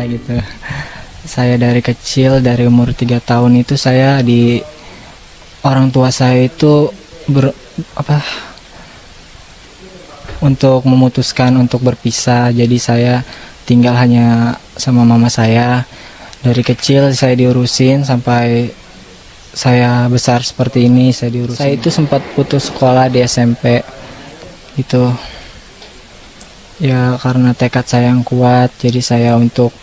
gitu. Saya dari kecil, dari umur 3 tahun itu saya di orang tua saya itu untuk memutuskan untuk berpisah. Jadi saya tinggal hanya sama mama saya. Dari kecil saya diurusin sampai saya besar seperti ini, saya diurusin. Saya itu sempat putus sekolah di SMP itu. Ya karena tekad saya yang kuat, jadi saya untuk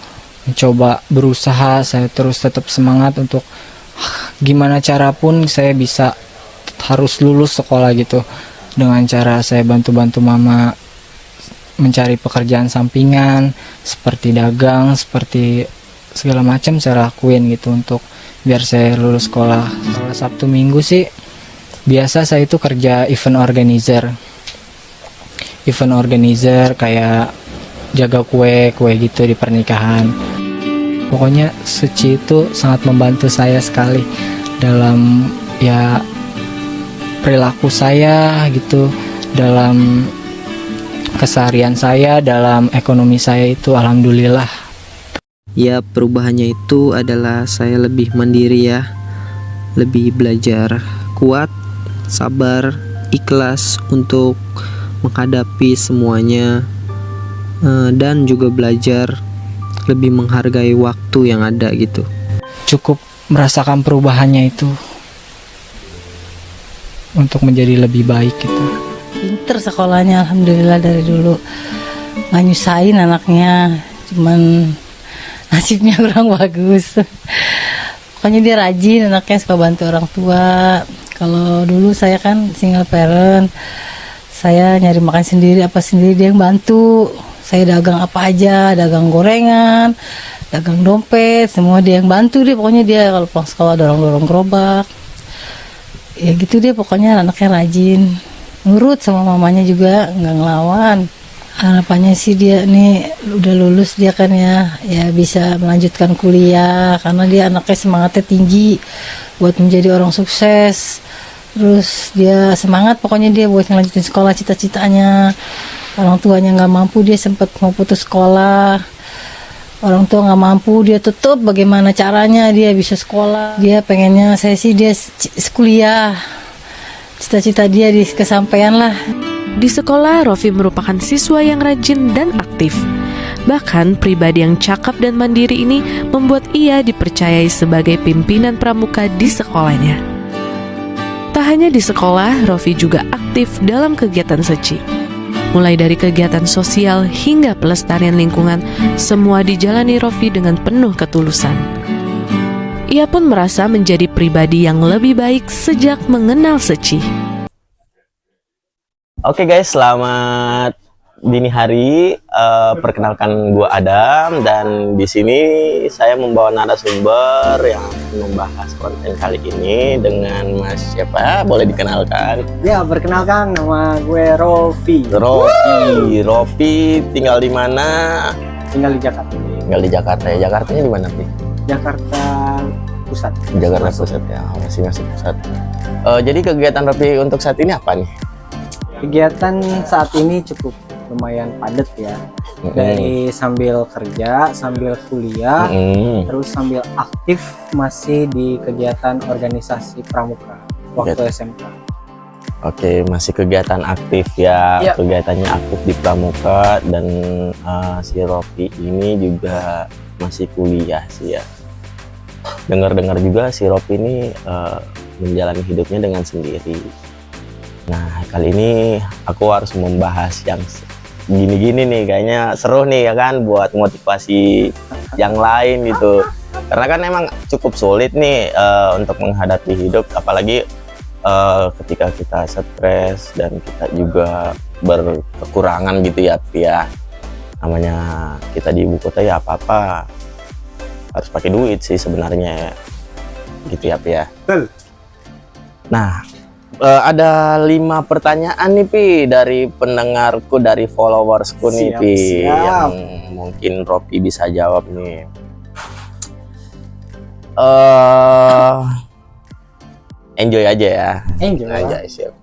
mencoba berusaha, saya terus tetap semangat untuk gimana cara pun saya bisa harus lulus sekolah gitu. Dengan cara saya bantu-bantu mama mencari pekerjaan sampingan seperti dagang, seperti segala macam saya lakuin gitu untuk biar saya lulus sekolah. Kalau Sabtu Minggu sih biasa saya itu kerja event organizer kayak jaga kue gitu di pernikahan. Pokoknya Suci itu sangat membantu saya sekali dalam ya perilaku saya gitu, dalam keseharian saya, dalam ekonomi saya itu alhamdulillah. Ya, perubahannya itu adalah saya lebih mandiri ya, lebih belajar kuat, sabar, ikhlas untuk menghadapi semuanya, dan juga belajar lebih menghargai waktu yang ada gitu. Cukup merasakan perubahannya itu untuk menjadi lebih baik gitu. Pinter sekolahnya alhamdulillah, dari dulu nggak nyusahin anaknya, cuman nasibnya kurang bagus. Pokoknya dia rajin, anaknya suka bantu orang tua. Kalau dulu saya kan single parent, saya nyari makan sendiri, apa sendiri, dia yang bantu. Saya dagang apa aja, dagang gorengan, dagang dompet, semua dia yang bantu. Dia pokoknya dia kalau pulang sekolah dorong-dorong gerobak. Ya gitu dia, pokoknya anaknya rajin, nurut sama mamanya juga, nggak ngelawan. Harapannya sih dia nih udah lulus dia kan ya bisa melanjutkan kuliah, karena dia anaknya semangatnya tinggi buat menjadi orang sukses. Terus dia semangat pokoknya dia buat ngelanjutin sekolah, cita-citanya. Orang tuanya nggak mampu, dia sempat mau putus sekolah. Orang tua nggak mampu, dia tutup bagaimana caranya dia bisa sekolah. Dia pengennya, saya sih dia kuliah. Cita-cita dia kesampaian lah. Di sekolah, Rofi merupakan siswa yang rajin dan aktif. Bahkan pribadi yang cakap dan mandiri ini membuat ia dipercayai sebagai pimpinan pramuka di sekolahnya. Tak hanya di sekolah, Rofi juga aktif dalam kegiatan Seci. Mulai dari kegiatan sosial hingga pelestarian lingkungan, semua dijalani Rofi dengan penuh ketulusan. Ia pun merasa menjadi pribadi yang lebih baik sejak mengenal Seci. Oke guys, selamat dini hari. Perkenalkan gue Adam, dan di sini saya membawa narasumber yang membahas konten kali ini dengan Mas siapa? Boleh dikenalkan? Ya, perkenalkan nama gue Rofi. Rofi tinggal di mana? Tinggal di Jakarta. Tinggal di Jakarta ya. Jakartanya di mana sih? Jakarta Pusat. Jakarta Pusat ya, masih pusat. Jadi kegiatan Rofi untuk saat ini apa nih? Kegiatan saat ini cukup lumayan padat ya. Dari sambil kerja, sambil kuliah, terus sambil aktif masih di kegiatan organisasi pramuka waktu SMK. Oke, masih kegiatan aktif ya. Kegiatannya aktif di pramuka, dan si Rofi ini juga masih kuliah sih ya. Dengar-dengar juga si Rofi ini menjalani hidupnya dengan sendiri. Nah, kali ini aku harus membahas yang gini-gini nih, kayaknya seru nih ya kan, buat motivasi yang lain gitu. Karena kan emang cukup sulit nih untuk menghadapi hidup, apalagi ketika kita stres dan kita juga berkekurangan gitu ya, Pia. Namanya kita di ibu kota ya, apa-apa harus pakai duit sih sebenarnya gitu ya, Pia. Nah, ada 5 pertanyaan nih Pi dari pendengarku, dari followersku nih Pi, yang mungkin Rofi bisa jawab nih. Enjoy aja ya. Enjoy aja, siap.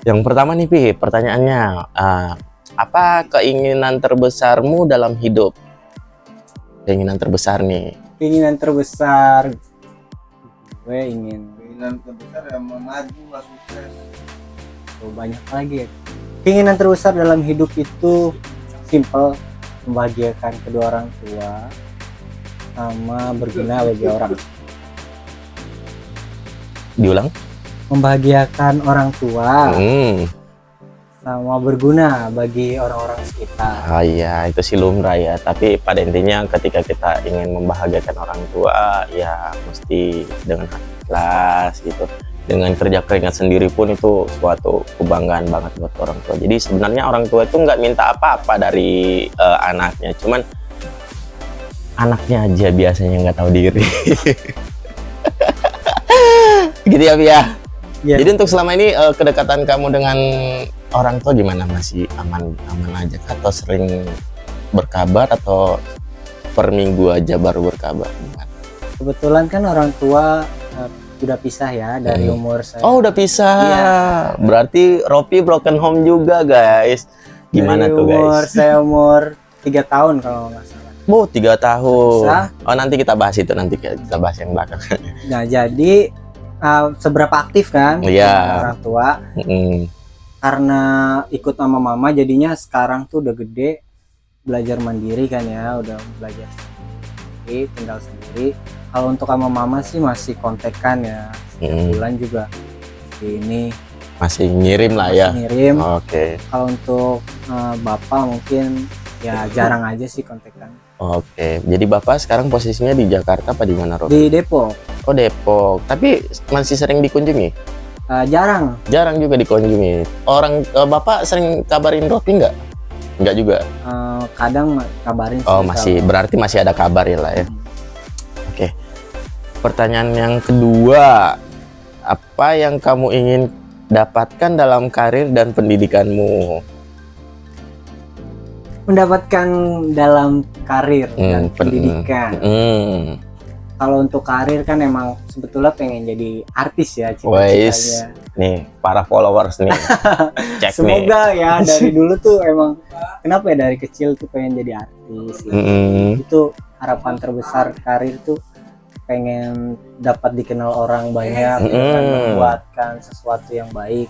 Yang pertama nih Pi, pertanyaannya, apa keinginan terbesarmu dalam hidup? Keinginan terbesar nih. Keinginan terbesar gue ingin Keinginan terbesar yang maju lah sukses. banyak lagi ya. Keinginan terbesar dalam hidup itu simple, membahagiakan kedua orang tua sama berguna bagi orang. Diulang? Membahagiakan orang tua Hmm. sama berguna bagi orang-orang sekitar. Ah iya, itu sih lumrah ya. Tapi pada intinya ketika kita ingin membahagiakan orang tua, ya mesti dengan hati ikhlas gitu. Dengan kerja keringat sendiri pun itu suatu kebanggaan banget buat orang tua. Jadi sebenarnya orang tua itu nggak minta apa-apa dari anaknya, cuman anaknya aja biasanya nggak tahu diri. Gitu ya, Pia. Ya. Jadi untuk selama ini kedekatan kamu dengan orang tua gimana? Masih aman aja kah? Atau sering berkabar atau per minggu aja baru berkabar? Gimana? Kebetulan kan orang tua udah pisah ya dari umur saya. Oh udah pisah. Iya. Berarti Ropi broken home juga guys. Gimana Dari tuh umur guys? saya umur 3 tahun kalau nggak salah. Oh 3 tahun. Pisah. Oh nanti kita bahas itu, nanti kita bahas yang belakang. Nah jadi seberapa aktif kan Iya. orang tua, Mm. karena ikut sama mama jadinya sekarang tuh udah gede, belajar mandiri kan ya, udah belajar sendiri, tinggal sendiri. Kalau untuk sama mama sih masih kontekan ya, setiap bulan juga ini Masih ngirim lah masih ya. ngirim. Oke. Kalau untuk bapak mungkin ya jarang aja sih kontekan. Oke. Jadi Bapak sekarang posisinya di Jakarta apa di mana, Ropi? Di Depok Oh Depok. Tapi masih sering dikunjungi? jarang. Jarang juga dikunjungi. Orang Bapak sering kabarin Ropi nggak? Nggak juga. Kadang kabarin Oh sih masih, kalau- berarti masih ada kabar ya lah ya. Oke. Pertanyaan yang kedua, apa yang kamu ingin dapatkan dalam karir dan pendidikanmu? mendapatkan dalam karir dan pendidikan. Kalau untuk karir kan emang sebetulnya pengen jadi artis ya cita-citanya. Nih para followers nih, cek nih. Semoga ya dari dulu tuh emang kenapa ya dari kecil tuh pengen jadi artis. Gitu. Itu harapan terbesar karir tuh pengen dapat dikenal orang banyak, gitu kan, membuatkan sesuatu yang baik.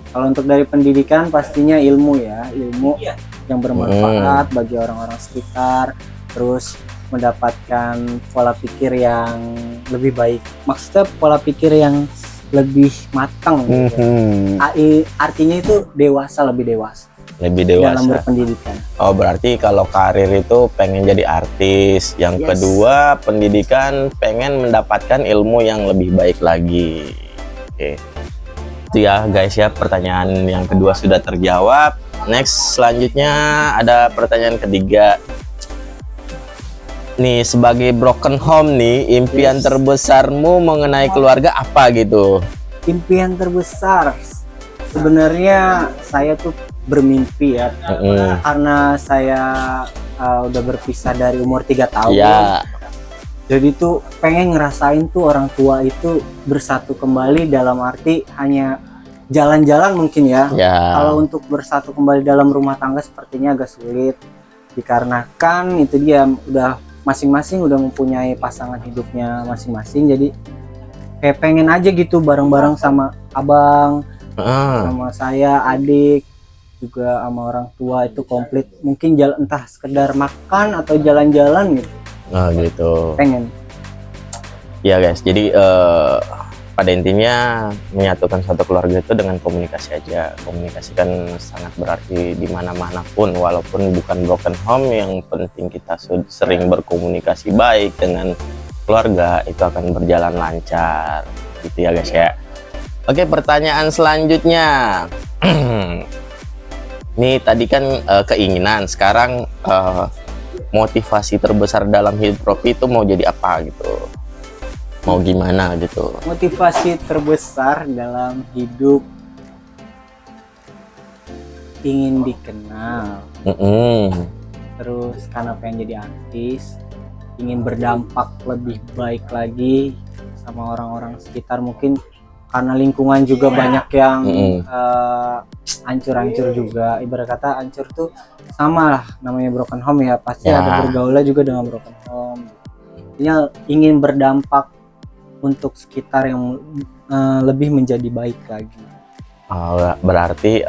Kalau untuk dari pendidikan pastinya ilmu ya, ilmu yang bermanfaat bagi orang-orang sekitar, terus mendapatkan pola pikir yang lebih baik. Maksudnya pola pikir yang lebih matang. Gitu. Artinya itu dewasa, lebih dewasa. Lebih dewasa. Dalam berpendidikan. Oh berarti kalau karir itu pengen jadi artis, yang Yes. kedua pendidikan pengen mendapatkan ilmu yang lebih baik lagi. Oke. Itu ya guys ya, pertanyaan yang kedua sudah terjawab. Next selanjutnya ada pertanyaan ketiga. Nih sebagai broken home nih, impian terbesarmu mengenai keluarga apa gitu? Impian terbesar sebenarnya saya tuh bermimpi ya, karena saya udah berpisah dari umur 3 tahun. Ya. Jadi tuh pengen ngerasain tuh orang tua itu bersatu kembali, dalam arti hanya jalan-jalan mungkin ya. Ya. Kalau untuk bersatu kembali dalam rumah tangga sepertinya agak sulit, dikarenakan itu dia udah masing-masing udah mempunyai pasangan hidupnya masing-masing. Jadi kayak pengen aja gitu bareng-bareng sama abang, sama saya, adik, juga sama orang tua itu komplit. Mungkin jalan, entah sekedar makan atau jalan-jalan gitu. Oh gitu. Pengen. Ya guys, jadi pada intinya menyatukan suatu keluarga itu dengan komunikasi aja. Komunikasi kan sangat berarti di mana-mana pun, walaupun bukan broken home, yang penting kita sering berkomunikasi baik dengan keluarga, itu akan berjalan lancar. Gitu ya guys ya. Oke, pertanyaan selanjutnya. Nih tadi kan keinginan, sekarang motivasi terbesar dalam hidup Ropi itu mau jadi apa gitu? Mau gimana gitu? Motivasi terbesar dalam hidup ingin dikenal, terus karena pengen jadi artis, ingin berdampak lebih baik lagi sama orang-orang sekitar. Mungkin karena lingkungan juga banyak yang Mm-mm. hancur-hancur juga. Ibarat kata hancur tuh sama lah namanya broken home ya, pasti Ya. ada bergaulnya juga dengan broken home. Intinya ingin berdampak untuk sekitar yang lebih menjadi baik lagi. Berarti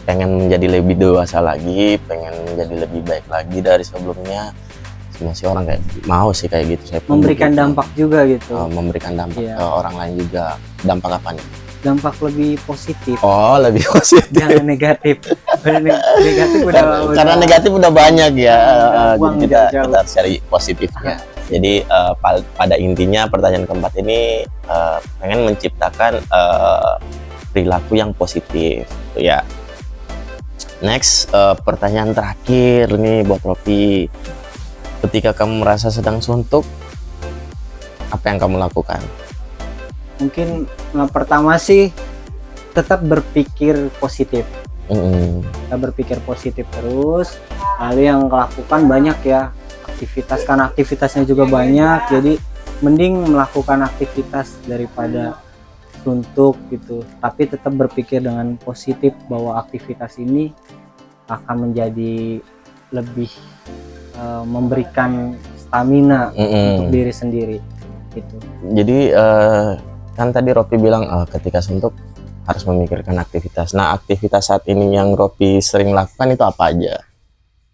pengen menjadi lebih dewasa lagi, pengen menjadi lebih baik lagi dari sebelumnya. Semua sih orang kayak mau sih kayak gitu. Saya pun Memberikan begitu. dampak juga gitu. Memberikan dampak Iya. ke orang lain juga. Dampak apa nih? Dampak lebih positif. Oh, lebih positif. Jangan negatif. Negatif udah Karena negatif udah banyak ya. Buang Jadi kita jauh-jauh. harus cari positifnya. Jadi pada intinya pertanyaan keempat ini pengen menciptakan perilaku yang positif, gitu ya. Next, pertanyaan terakhir nih buat Ropi. Ketika kamu merasa sedang suntuk, apa yang kamu lakukan? Mungkin pertama sih tetap berpikir positif. Kita berpikir positif terus. Lalu yang lakukan banyak ya aktivitas, karena aktivitasnya juga banyak. Jadi mending melakukan aktivitas daripada suntuk gitu. Tapi tetap berpikir dengan positif bahwa aktivitas ini akan menjadi lebih memberikan stamina untuk diri sendiri gitu. Jadi kan tadi Ropi bilang ketika suntuk harus memikirkan aktivitas. Nah, aktivitas saat ini yang Ropi sering lakukan itu apa aja?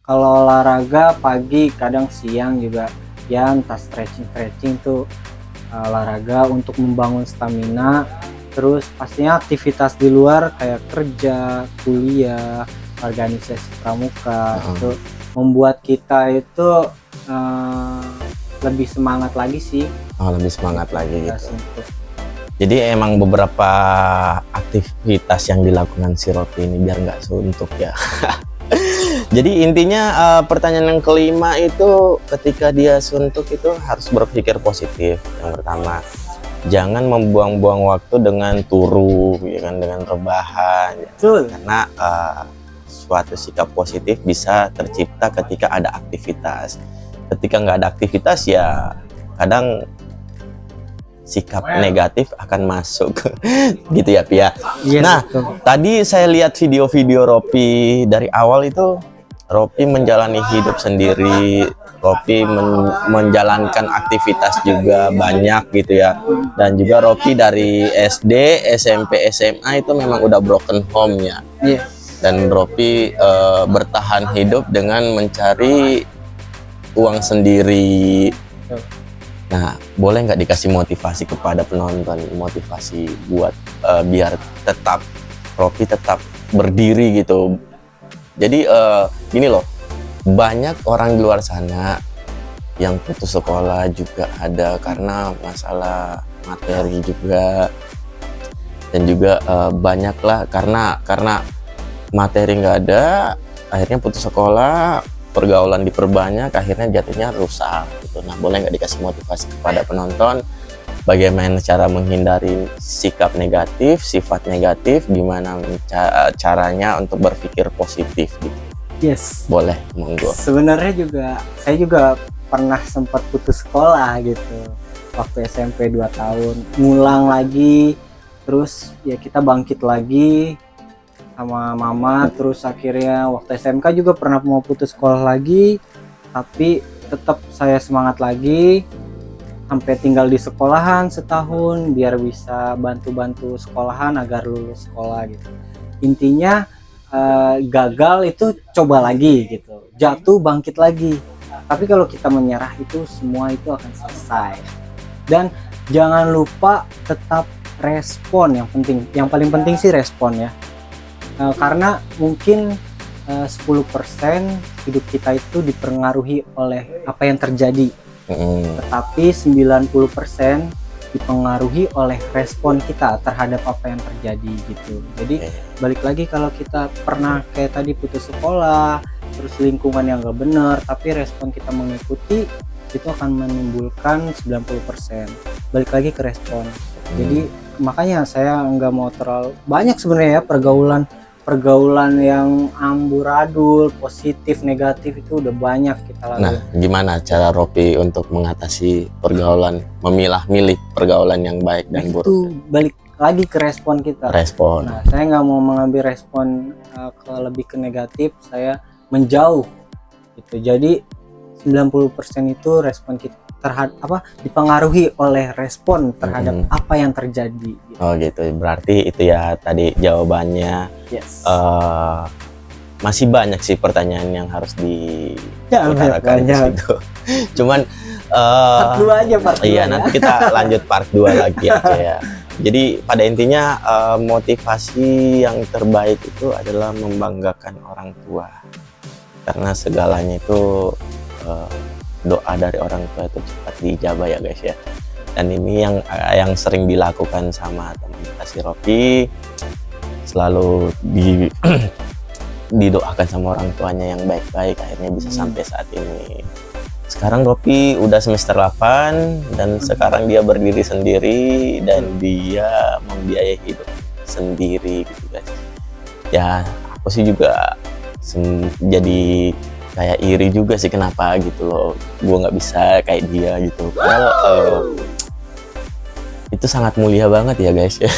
Kalau olahraga pagi, kadang siang juga ya, entah stretching tuh olahraga untuk membangun stamina. Terus pastinya aktivitas di luar kayak kerja, kuliah, organisasi pramuka itu membuat kita itu lebih semangat lagi sih. Lebih semangat lagi Kita gitu. suntuk. Jadi emang beberapa aktivitas yang dilakukan si Ropi ini biar nggak suntuk ya. Jadi intinya pertanyaan yang kelima itu ketika dia suntuk itu harus berpikir positif. Yang pertama, jangan membuang-buang waktu dengan turu, ya kan, dengan rebahan. Betul. Karena suatu sikap positif bisa tercipta ketika ada aktivitas. Ketika nggak ada aktivitas ya kadang sikap negatif akan masuk gitu ya Pia. Iya, Nah, betul. tadi saya lihat video-video Ropi dari awal itu Ropi menjalani hidup sendiri, Ropi menjalankan aktivitas juga banyak gitu ya. Dan juga Ropi dari SD, SMP, SMA itu memang udah broken home ya. Iya. Dan Ropi bertahan hidup dengan mencari uang sendiri. Nah, boleh nggak dikasih motivasi kepada penonton, motivasi buat biar tetap Ropi tetap berdiri gitu. Jadi gini loh, banyak orang di luar sana yang putus sekolah juga ada karena masalah materi juga, dan juga banyak lah karena materi nggak ada, akhirnya putus sekolah, pergaulan diperbanyak, akhirnya jatuhnya rusak gitu. Nah, boleh nggak dikasih motivasi kepada penonton bagaimana cara menghindari sikap negatif, sifat negatif, gimana caranya untuk berpikir positif gitu. Yes. Boleh, monggo. Sebenarnya saya juga pernah sempat putus sekolah gitu. Waktu SMP 2 tahun, ngulang lagi, terus ya kita bangkit lagi sama mama, terus akhirnya waktu SMK juga pernah mau putus sekolah lagi, tapi tetap saya semangat lagi sampai tinggal di sekolahan setahun biar bisa bantu-bantu sekolahan agar lulus sekolah gitu. Intinya gagal itu coba lagi gitu, jatuh bangkit lagi. Tapi kalau kita menyerah itu semua itu akan selesai. Dan jangan lupa tetap respon, yang paling penting sih respon ya. Karena mungkin 10% hidup kita itu dipengaruhi oleh apa yang terjadi, tetapi 90% dipengaruhi oleh respon kita terhadap apa yang terjadi gitu. Jadi balik lagi, kalau kita pernah kayak tadi putus sekolah, terus lingkungan yang gak benar, tapi respon kita mengikuti, itu akan menimbulkan 90%. Balik lagi ke respon. Jadi makanya saya nggak mau terlalu banyak sebenarnya ya pergaulan pergaulan yang amburadul, positif, negatif itu udah banyak kita lalui. Nah, gimana cara Ropi untuk mengatasi pergaulan, memilah-milih pergaulan yang baik dan buruk? Itu balik lagi ke respon kita. Respon. Nah, saya nggak mau mengambil respon lebih ke negatif, saya menjauh gitu. Jadi 90% itu respon kita dipengaruhi oleh respon terhadap apa yang terjadi gitu. Oh gitu, berarti itu ya tadi jawabannya. Yes. Masih banyak sih pertanyaan yang harus diutarakan di situ. Cuman part 2 aja, part 2 iya, ya. nanti kita lanjut part 2 lagi aja ya. Jadi pada intinya motivasi yang terbaik itu adalah membanggakan orang tua. Karena segalanya itu doa dari orang tua itu cepat diijabah ya guys ya. Dan ini yang sering dilakukan sama teman kita si Ropi, selalu didoakan sama orang tuanya yang baik-baik, akhirnya bisa sampai saat ini. Sekarang Ropi udah semester 8 dan sekarang dia berdiri sendiri dan dia membiayai hidup sendiri gitu guys. Ya aku sih juga jadi kayak iri juga sih kenapa gitu loh gue nggak bisa kayak dia gitu. Padahal itu sangat mulia banget ya guys ya.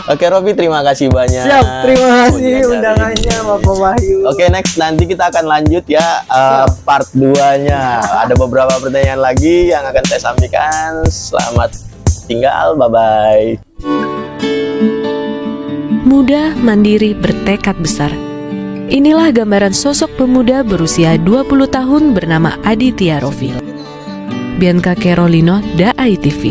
Oke Ropi, terima kasih banyak. Siap, terima kasih undangannya Bapak Wahyu. Oke, next nanti kita akan lanjut ya part 2-nya. Ada beberapa pertanyaan lagi yang akan saya sampaikan. Selamat tinggal, bye-bye. Muda, mandiri, bertekad besar. Inilah gambaran sosok pemuda berusia 20 tahun bernama Aditya Rofi. Bianca Carolino, DAI TV.